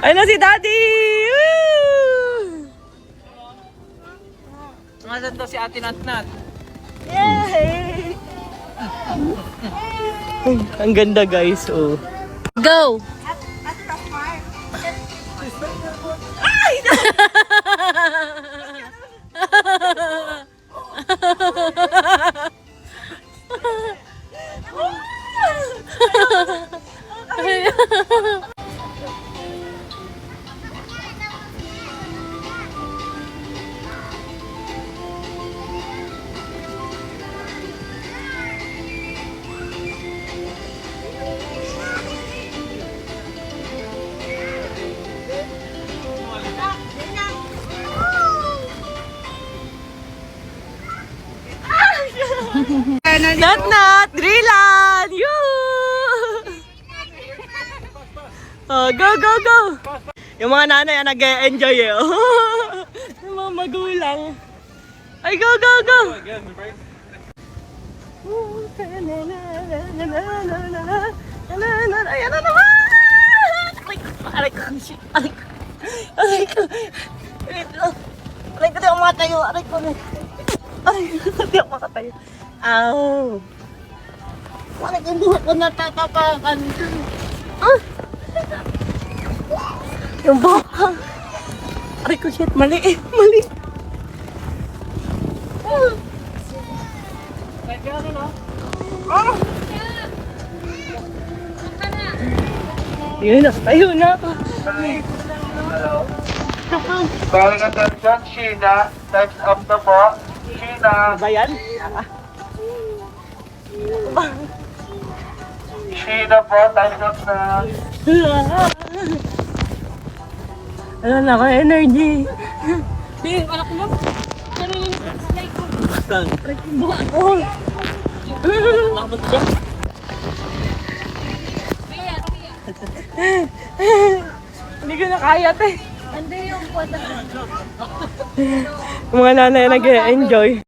Ayun na si Daddy! Woo! Nasaan daw si Ate Natnat? Yay! Ang ganda guys, oh. Go! Ay! Nat, Grillan! Yoo! Oh, go, go, go! Yung mga nanay nag-enjoy eh. Yung mga magulang. Ay, go, go, go! Ayan na naman! Aray ko, shit! Aray ko! Aray ko! Aray ko, di ako makatayo! Aray ko! Aray ko, di ako makatayo! Ow! Bakit yung buhok ko natatapakan? Ah! Yung buhok ko! Aray ko, shit! Mali eh! Mali! Yun na! Tayo na! Calling attention, Sheena. Time's up na po. Sheena. Ba yan? Sheena po, time's up na. Ano na ako, energy. Hindi, anak mo. Like ko. Saan? Buha ko. Nakapot siya? Hindi ko na kaya, te. Hindi yung kwata. Yung mga nanay nag-enjoy.